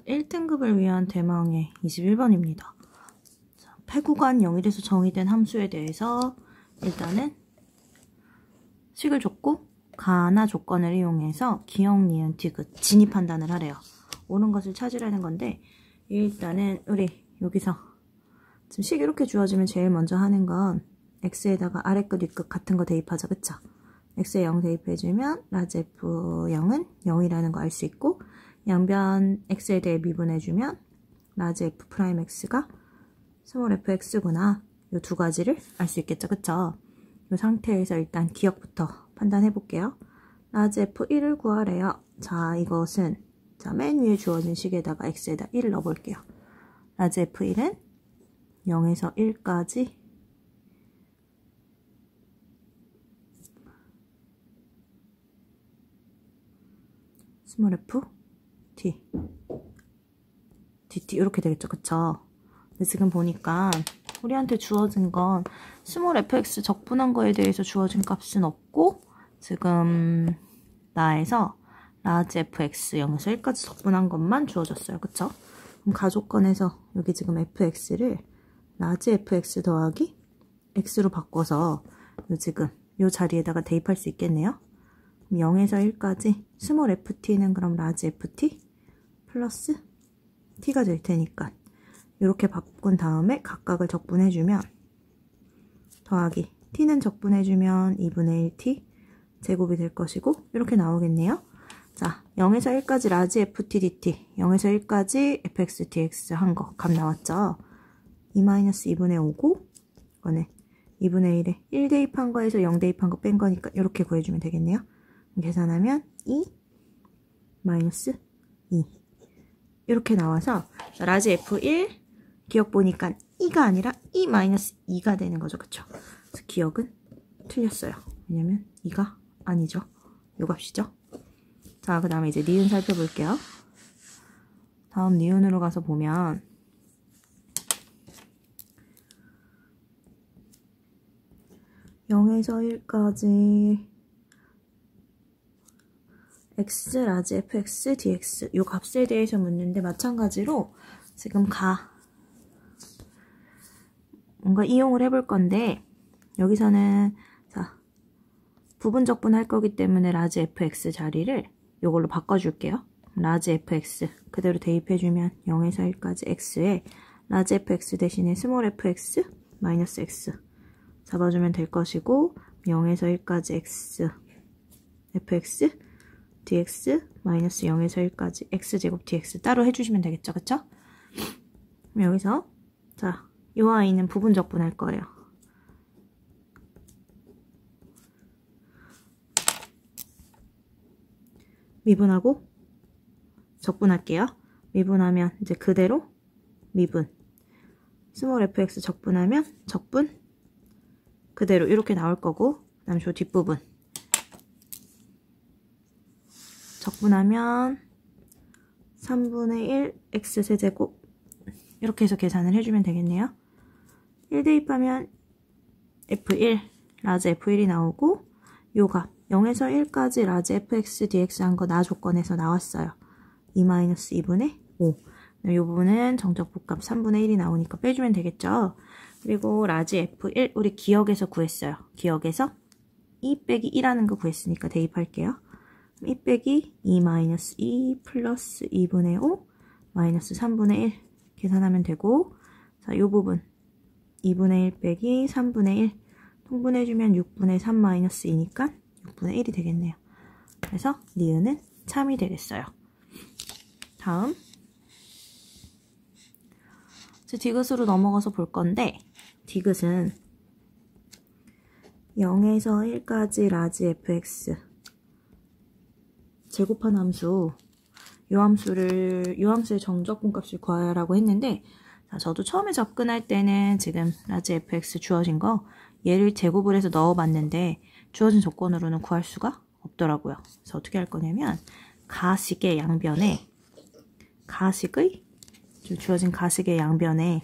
1등급을 위한 대망의 21번입니다. 패구간 0일에서 정의된 함수에 대해서 일단은 식을 줬고 가나 조건을 이용해서 기역, 니은, 디귿, 진이 판단을 하래요. 옳은 것을 찾으라는 건데 일단은 우리 여기서 지금 식 이렇게 주어지면 제일 먼저 하는 건 x에다가 아래끝 윗끝 같은 거 대입하자, 그쵸? x에 0 대입해주면 라지 f0은 0이라는 거 알 수 있고 양변 x에 대해 미분해주면 라지 f 프라임 x가 스몰 fx구나. 이 두 가지를 알 수 있겠죠, 그쵸? 이 상태에서 일단 기역부터 판단해 볼게요. 라지 f1을 구하래요. 자, 이것은 맨 위에 주어진 식에다가 x에다 1을 넣어볼게요. 라지 f1은 0에서 1까지 스몰 f t dt 이렇게 되겠죠, 그쵸? 근데 지금 보니까 우리한테 주어진 건 스몰 fx 적분한 거에 대해서 주어진 값은 없고 지금 나에서 라지 fx 0에서 1까지 적분한 것만 주어졌어요, 그쵸? 그럼 가조건에서 여기 지금 fx를 라지 fx 더하기 x로 바꿔서 지금 이 자리에다가 대입할 수 있겠네요. 0에서 1까지 스몰 ft는 그럼 라지 ft 플러스 t가 될 테니까 이렇게 바꾼 다음에 각각을 적분해주면 더하기 t는 적분해주면 2분의 1t 제곱이 될 것이고 이렇게 나오겠네요. 자, 0에서 1까지 라지 ft dt 0에서 1까지 fx dx 한 거 값 나왔죠. 2-2분의 5고 이거는 2분의 1에 1 대입한 거에서 0 대입한 거 뺀 거니까 이렇게 구해주면 되겠네요. 계산하면 2 마이너스 2 이렇게 나와서 라지 f1 기억 보니까 2가 아니라 2 마이너스 2가 되는 거죠, 그쵸? 그래서 기억은 틀렸어요. 왜냐면 2가 아니죠. 요 값이죠. 자, 그 다음에 이제 니은 살펴볼게요. 다음 니은으로 가서 보면 (0에서 1까지) x 라지 fx dx 요 값에 대해서 묻는데 마찬가지로 지금 뭔가 이용을 해볼 건데 여기서는 자 부분 적분할 거기 때문에 라지 fx 자리를 요걸로 바꿔줄게요. 라지 fx 그대로 대입해주면 0에서 1까지 x에 라지 fx 대신에 스몰 fx 마이너스 x 잡아주면 될 것이고 0에서 1까지 x fx dx 마이너스 0에서 1까지 x제곱 dx 따로 해주시면 되겠죠, 그쵸? 그럼 여기서 자, 요 아이는 부분 적분할 거예요. 미분하고 적분할게요. 미분하면 이제 그대로 미분 스몰 fx 적분하면 적분 그대로 이렇게 나올 거고 그 다음에 저 뒷부분 적분하면 3분의 1 x세제곱 이렇게 해서 계산을 해주면 되겠네요. 1 대입하면 f1 라지 f1이 나오고 요 값 0에서 1까지 라지 fx dx 한 거 나 조건에서 나왔어요. 2-2분의 5 요 부분은 정적분값 3분의 1이 나오니까 빼주면 되겠죠. 그리고 라지 f1 우리 기역에서 구했어요. 기역에서 2 빼기 1하는 거 구했으니까 대입할게요. 2 빼기 2-2 플러스 2분의 5 마이너스 3분의 1 계산하면 되고 자, 요 부분 2분의 1 빼기 3분의 1 통분해주면 6분의 3 마이너스 2니까 6분의 1이 되겠네요. 그래서 니은은 참이 되겠어요. 다음 이제 디귿으로 넘어가서 볼 건데 디귿은 0에서 1까지 라지 fx 제곱한 함수 요 함수의 정적분값을 구하라고 했는데 자, 저도 처음에 접근할 때는 지금 라지 fx 주어진 거 얘를 제곱을 해서 넣어봤는데 주어진 조건으로는 구할 수가 없더라고요. 그래서 어떻게 할 거냐면 가식의 양변에 주어진 가식의 양변에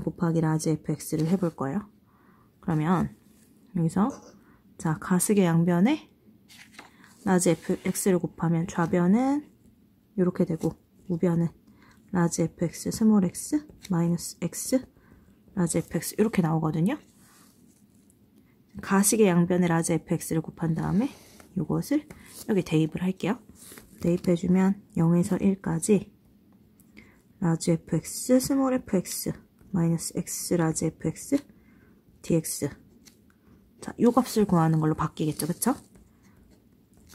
곱하기 라지 fx를 해볼 거예요. 그러면 여기서 자 가식의 양변에 라지 fx를 곱하면 좌변은 이렇게 되고 우변은 라지 fx 스몰 x 마이너스 x 라지 fx 이렇게 나오거든요. 가식의 양변에 라지 fx를 곱한 다음에 이것을 여기 대입을 할게요. 대입해주면 0에서 1까지 라지 fx 스몰 fx 마이너스 x 라지 fx dx. 자, 요 값을 구하는 걸로 바뀌겠죠, 그쵸?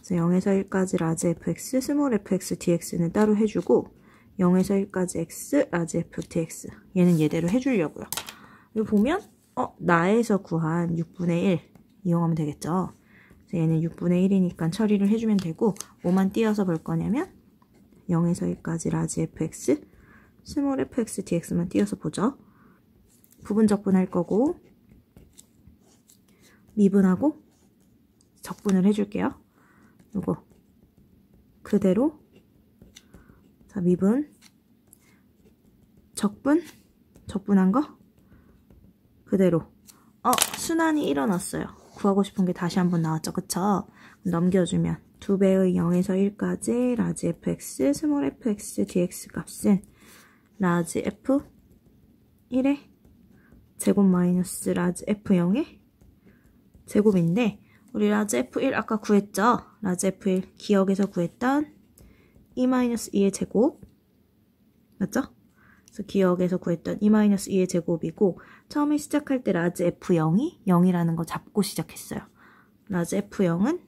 그래서 0에서 1까지 라지 fx 스몰 fx dx는 따로 해주고 0에서 1까지 x 라지 f dx 얘는 얘대로 해주려고요. 여기 보면 나에서 구한 6분의 1 이용하면 되겠죠. 그래서 얘는 6분의 1이니까 처리를 해주면 되고 뭐만 띄어서 볼 거냐면 0에서 1까지 라지 fx 스몰 fx dx만 띄어서 보죠. 부분 적분할 거고 미분하고 적분을 해줄게요. 요거 그대로 자 미분 적분한 거 그대로 순환이 일어났어요. 구하고 싶은 게 다시 한번 나왔죠. 그쵸? 넘겨주면 2배의 0에서 1까지 라지 fx 스몰 fx dx 값은 라지 f 1의 제곱 마이너스 라지 f0의 제곱인데 우리 라지 f1 아까 구했죠? 라지 f1 기억에서 구했던 2-2의 제곱 맞죠? 그래서 기억에서 구했던 2-2의 제곱이고 처음에 시작할 때 라지 f0이 0이라는 거 잡고 시작했어요. 라지 f0은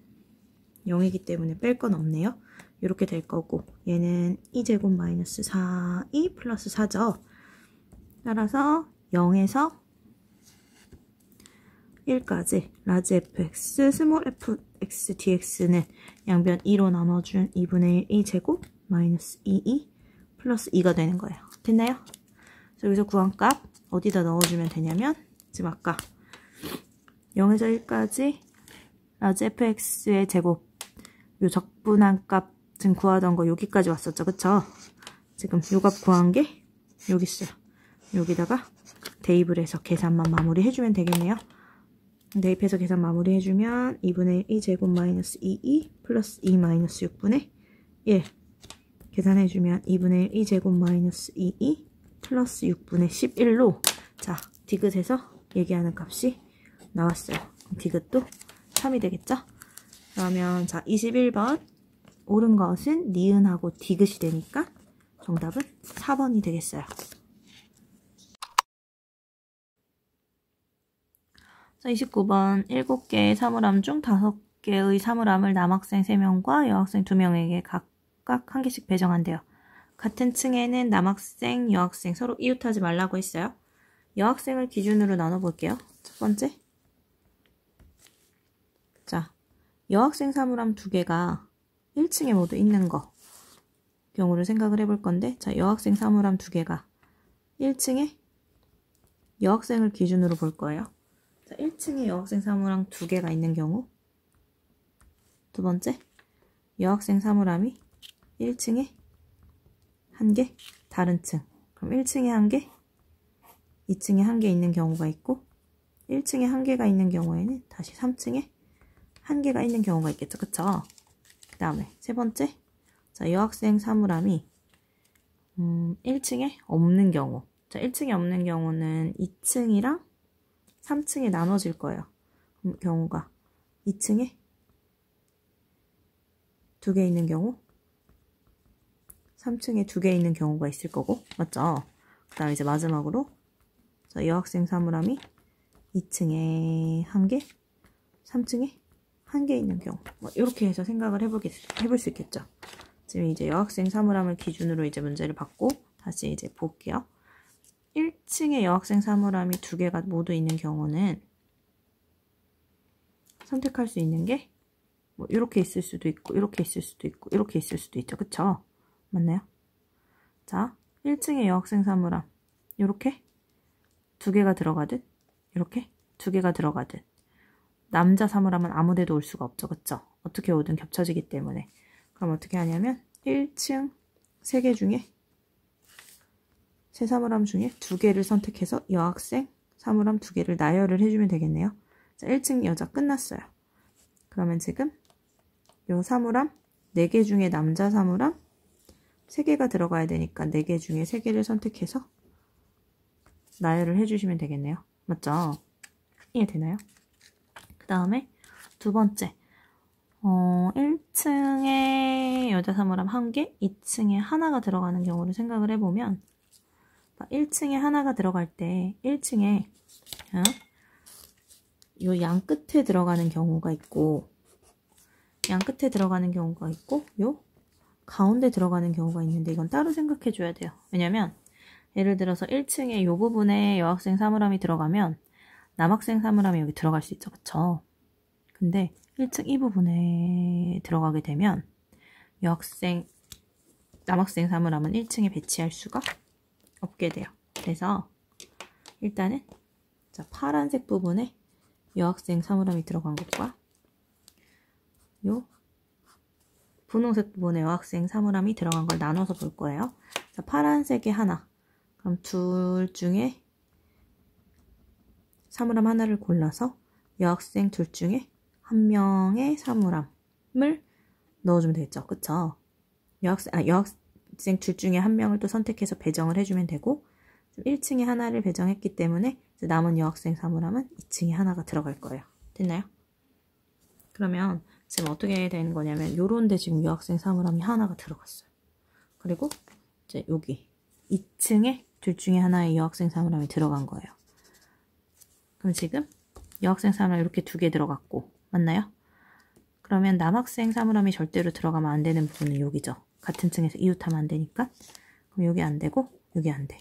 0이기 때문에 뺄 건 없네요. 이렇게 될 거고 얘는 2제곱 마이너스 4이 플러스 4죠. 따라서 0에서 1까지 라지 fx 스몰 fx dx는 양변 2로 나눠준 2분의 1 2제곱 마이너스 2 플러스 2가 되는 거예요. 됐나요? 그래서 여기서 구한 값 어디다 넣어주면 되냐면 지금 아까 0에서 1까지 라지 fx의 제곱 요 적분한 값 지금 구하던 거 여기까지 왔었죠. 그쵸? 지금 요 값 구한 게 여기 있어요. 여기다가 대입을 해서 계산만 마무리 해주면 되겠네요. 대입해서 계산 마무리 해주면 2분의 1 2제곱 마이너스 2 플러스 2 마이너스 6분의 1 계산해주면 2분의 1 2제곱 마이너스 2 플러스 6분의 11로 자 디귿에서 얘기하는 값이 나왔어요. 디귿도 3이 되겠죠? 그러면 자 21번 옳은 것은 니은하고 디귿이 되니까 정답은 4번이 되겠어요. 자 29번 7개의 사물함 중 5개의 사물함을 남학생 3명과 여학생 2명에게 각각 1개씩 배정한대요. 같은 층에는 남학생, 여학생 서로 이웃하지 말라고 했어요. 여학생을 기준으로 나눠볼게요. 첫 번째 자 여학생 사물함 2개가 1층에 모두 있는 거 경우를 생각을 해볼 건데 자 여학생 사물함 2개가 1층에 여학생을 기준으로 볼 거예요. 자 1층에 여학생 사물함 2개가 있는 경우 두 번째 여학생 사물함이 1층에 1개 다른 층 그럼 1층에 1개 2층에 1개 있는 경우가 있고 1층에 1개가 있는 경우에는 다시 3층에 1개가 있는 경우가 있겠죠. 그쵸? 그 다음에 세 번째 자 여학생 사물함이 1층에 없는 경우 자 1층에 없는 경우는 2층이랑 3층에 나눠질 거예요. 경우가 2층에 2개 있는 경우 3층에 2개 있는 경우가 있을 거고 맞죠? 그 다음에 이제 마지막으로 자, 여학생 사물함이 2층에 1개 3층에 1개 있는 경우 뭐 이렇게 해서 생각을 해볼 수 있겠죠. 지금 이제 여학생 사물함을 기준으로 이제 문제를 받고 다시 이제 볼게요. 1층에 여학생 사물함이 2개가 모두 있는 경우는 선택할 수 있는 게 뭐 이렇게 있을 수도 있고 이렇게 있을 수도 있고 이렇게 있을 수도 있죠. 그쵸? 맞나요? 자 1층에 여학생 사물함 이렇게 2개가 들어가듯 이렇게 2개가 들어가듯 남자 사물함은 아무데도 올 수가 없죠. 그쵸? 어떻게 오든 겹쳐지기 때문에 그럼 어떻게 하냐면 1층 3개 중에 세 사물함 중에 2개를 선택해서 여학생 사물함 2개를 나열을 해주면 되겠네요. 자, 1층 여자 끝났어요. 그러면 지금 요 사물함 4개 중에 남자 사물함 3개가 들어가야 되니까 4개 중에 3개를 선택해서 나열을 해주시면 되겠네요. 맞죠? 이해되나요? 그 다음에 두 번째 1층에 여자 사물함 1개, 2층에 하나가 들어가는 경우를 생각을 해보면 1층에 하나가 들어갈 때 1층에 요 양 끝에 들어가는 경우가 있고 요 가운데 들어가는 경우가 있는데 이건 따로 생각해 줘야 돼요. 왜냐면 예를 들어서 1층에 요 부분에 여학생 사물함이 들어가면 남학생 사물함이 여기 들어갈 수 있죠. 그쵸? 근데 1층 이 부분에 들어가게 되면 남학생 사물함은 1층에 배치할 수가 없게 돼요. 그래서 일단은 파란색 부분에 여학생 사물함이 들어간 것과 요 분홍색 부분에 여학생 사물함이 들어간 걸 나눠서 볼 거예요. 파란색에 하나, 그럼 둘 중에 사물함 하나를 골라서 여학생 둘 중에 한 명의 사물함을 넣어주면 되겠죠. 그쵸? 여학생 둘 중에 한 명을 또 선택해서 배정을 해주면 되고 1층에 하나를 배정했기 때문에 남은 여학생 사물함은 2층에 하나가 들어갈 거예요. 됐나요? 그러면 지금 어떻게 되는 거냐면 요런데 지금 여학생 사물함이 하나가 들어갔어요. 그리고 이제 여기 2층에 둘 중에 하나의 여학생 사물함이 들어간 거예요. 그럼 지금 여학생 사물함 이렇게 2개 들어갔고 맞나요? 그러면 남학생 사물함이 절대로 들어가면 안 되는 부분은 여기죠. 같은 층에서 이웃하면 안 되니까. 그럼 여기 안 되고 여기 안 돼.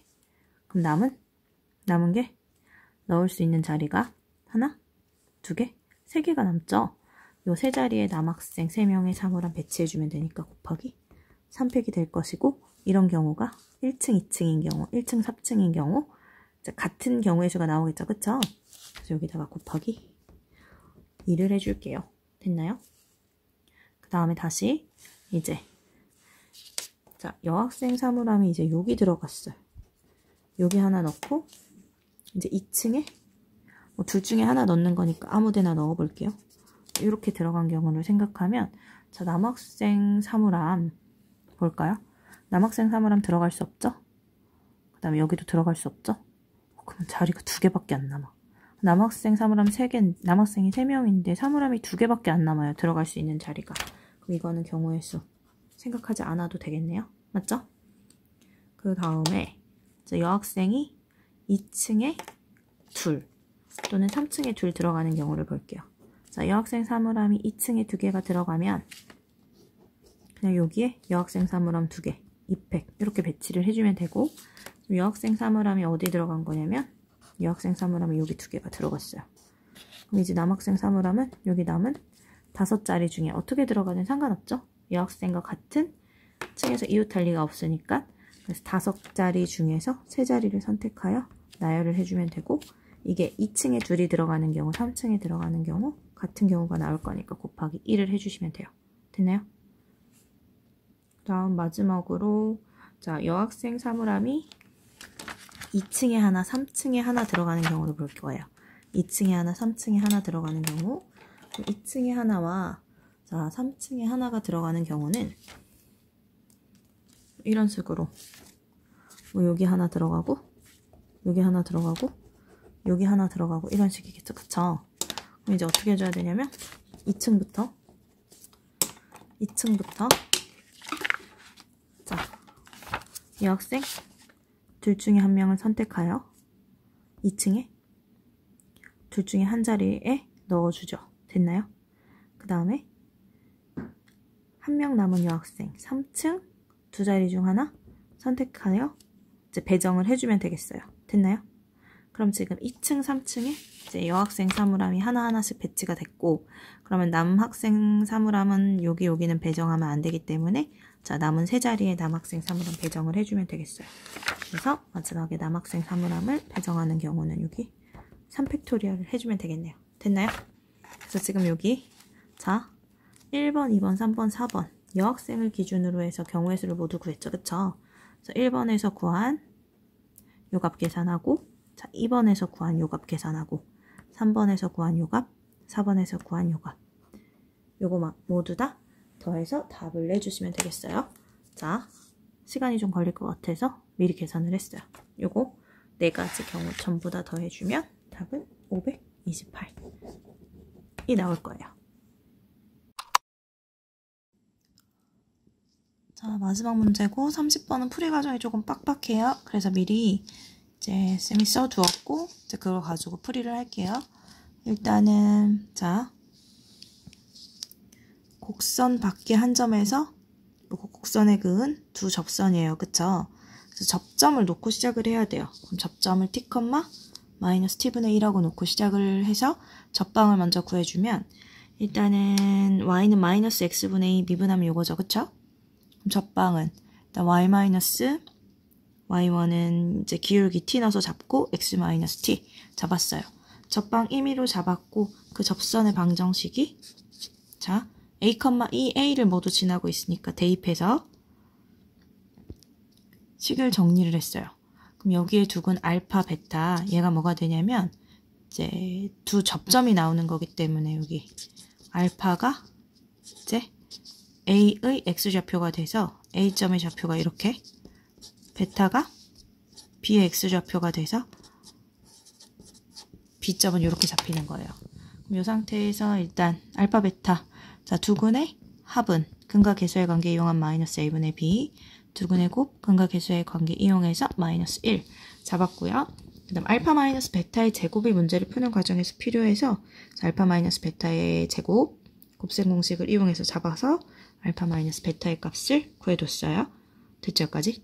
그럼 남은 게 넣을 수 있는 자리가 하나, 2개, 3개가 남죠. 요 세 자리에 남학생 3명의 사물함 배치해주면 되니까 곱하기 3팩이 될 것이고 이런 경우가 1층, 2층인 경우, 1층, 3층인 경우 같은 경우의 수가 나오겠죠. 그쵸? 그래서 여기다가 곱하기 2를 해줄게요. 됐나요? 그 다음에 다시 이제 여학생 사물함이 이제 여기 들어갔어요. 여기 하나 넣고 이제 2층에 둘 중에 하나 넣는 거니까 아무 데나 넣어 볼게요. 이렇게 들어간 경우를 생각하면 남학생 사물함 볼까요? 남학생 사물함 들어갈 수 없죠? 그 다음에 여기도 들어갈 수 없죠? 그럼 자리가 2개밖에 안 남아. 남학생 사물함 3개, 남학생이 3명인데 사물함이 2개밖에 안 남아요. 들어갈 수 있는 자리가. 그럼 이거는 경우의 수 생각하지 않아도 되겠네요. 맞죠? 그 다음에 여학생이 2층에 2 또는 3층에 2 들어가는 경우를 볼게요. 여학생 사물함이 2층에 2개가 들어가면 그냥 여기에 여학생 사물함 2개, 2팩 이렇게 배치를 해주면 되고 여학생 사물함이 어디 들어간 거냐면 여학생 사물함이 여기 2개가 들어갔어요. 그럼 이제 남학생 사물함은 여기 남은 5자리 중에 어떻게 들어가든 상관없죠? 여학생과 같은 층에서 이웃할 리가 없으니까 그래서 5자리 중에서 3자리를 선택하여 나열을 해주면 되고 이게 2층에 2이 들어가는 경우, 3층에 들어가는 경우 같은 경우가 나올 거니까 곱하기 1을 해주시면 돼요. 됐나요? 다음 마지막으로 여학생 사물함이 2층에 하나, 3층에 하나 들어가는 경우를 볼 거예요. 2층에 하나, 3층에 하나 들어가는 경우 2층에 하나와 3층에 하나가 들어가는 경우는 이런 식으로 여기 하나 들어가고 여기 하나 들어가고 여기 하나 들어가고 이런 식이겠죠. 그쵸? 그럼 이제 어떻게 해줘야 되냐면 2층부터 여학생 둘 중에 한 명을 선택하여 2층에 둘 중에 한 자리에 넣어주죠. 됐나요? 그 다음에 한 명 남은 여학생 3층 2자리 중 하나 선택하여 이제 배정을 해주면 되겠어요. 됐나요? 그럼 지금 2층, 3층에 이제 여학생 사물함이 하나하나씩 배치가 됐고 그러면 남학생 사물함은 여기는 배정하면 안 되기 때문에 남은 3자리에 남학생 사물함 배정을 해주면 되겠어요. 그래서 마지막에 남학생 사물함을 배정하는 경우는 여기 3팩토리얼을 해주면 되겠네요. 됐나요? 그래서 지금 여기 1번, 2번, 3번, 4번 여학생을 기준으로 해서 경우의 수를 모두 구했죠. 그쵸? 그래서 1번에서 구한 요값 계산하고 2번에서 구한 요값 계산하고 3번에서 구한 요값, 4번에서 구한 요값 요거 모두 다 더해서 답을 내주시면 되겠어요. 자, 시간이 좀 걸릴 것 같아서 미리 계산을 했어요. 요거 4가지 경우 전부 다 더해주면 답은 528이 나올 거예요. 자, 마지막 문제고 30번은 풀이 과정이 조금 빡빡해요. 그래서 미리 이제 쌤이 써두었고 이제 그걸 가지고 풀이를 할게요. 일단은 자, 곡선 밖에 한 점에서 요거 곡선에 그은 두 접선이에요. 그쵸? 그래서 접점을 놓고 시작을 해야 돼요. 그럼 접점을 t, 마이너스 t분의 1하고 놓고 시작을 해서 접방을 먼저 구해주면 일단은 y는 마이너스 x분의 2 미분하면 요거죠. 그쵸? 그럼 접방은 일단 y 마이너스 y1은 이제 기울기 t 넣어서 잡고 x 마이너스 t 잡았어요. 접방 임의로 잡았고 그 접선의 방정식이 자 a, e, a를 모두 지나고 있으니까 대입해서 식을 정리를 했어요. 그럼 여기에 두근 알파, 베타 얘가 뭐가 되냐면 이제 두 접점이 나오는 거기 때문에 여기 알파가 이제 a의 x좌표가 돼서 a점의 좌표가 이렇게 베타가 b의 x좌표가 돼서 b점은 이렇게 잡히는 거예요. 그럼 이 상태에서 일단 알파, 베타 자, 두근의 합은 근과 계수의 관계 이용한 마이너스 a분의 b 두근의 곱 근과 계수의 관계 이용해서 마이너스 1 잡았고요. 그 다음 알파 마이너스 베타의 제곱이 문제를 푸는 과정에서 필요해서 알파 마이너스 베타의 제곱 곱셈 공식을 이용해서 잡아서 알파 마이너스 베타의 값을 구해뒀어요. 됐죠? 여기까지?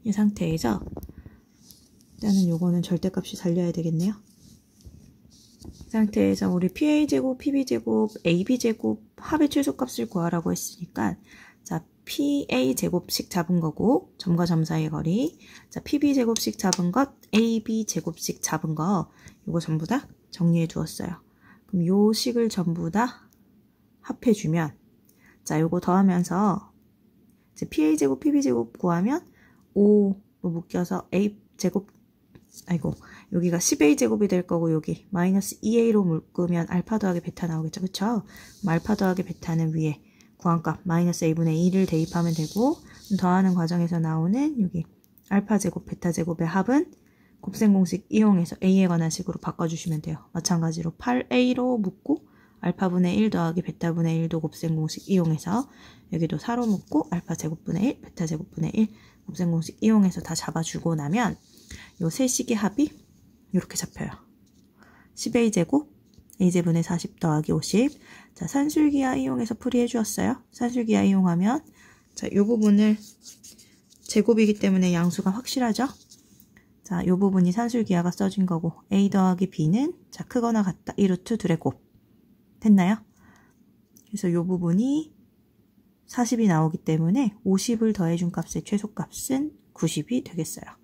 이 상태에서 일단은 요거는 절대값이 살려야 되겠네요. 이 상태에서 우리 PA제곱, PB제곱, AB제곱 합의 최소값을 구하라고 했으니까 자 PA제곱씩 잡은 거고 점과 점 사이의 거리 자 PB제곱씩 잡은 것 AB제곱씩 잡은 거 이거 전부 다 정리해 두었어요. 그럼 요 식을 전부 다 합해주면 자 요거 더하면서 이제 PA제곱, PB제곱 구하면 5로 묶여서 A제곱 아이고 여기가 10a제곱이 될 거고 여기 마이너스 2a로 묶으면 알파 더하기 베타 나오겠죠. 그쵸? 그럼 알파 더하기 베타는 위에 구한값 마이너스 a분의 2를 대입하면 되고 더하는 과정에서 나오는 여기 알파 제곱 베타 제곱의 합은 곱셈 공식 이용해서 a에 관한 식으로 바꿔주시면 돼요. 마찬가지로 8a로 묶고 알파분의 1 더하기 베타분의 1도 곱셈 공식 이용해서 여기도 4로 묶고 알파 제곱분의 1 베타 제곱분의 1 곱셈 공식 이용해서 다 잡아주고 나면 요 세 식의 합이 이렇게 잡혀요. 10a제곱 a제분의 40 더하기 50 자 산술기하 이용해서 풀이해 주었어요. 산술기하 이용하면 자 요 부분을 제곱이기 때문에 양수가 확실하죠. 자 요 부분이 산술기하가 써진 거고 a 더하기 b는 자 크거나 같다 2루트 둘의 곱 됐나요? 그래서 요 부분이 40이 나오기 때문에 50을 더해준 값의 최소값은 90이 되겠어요.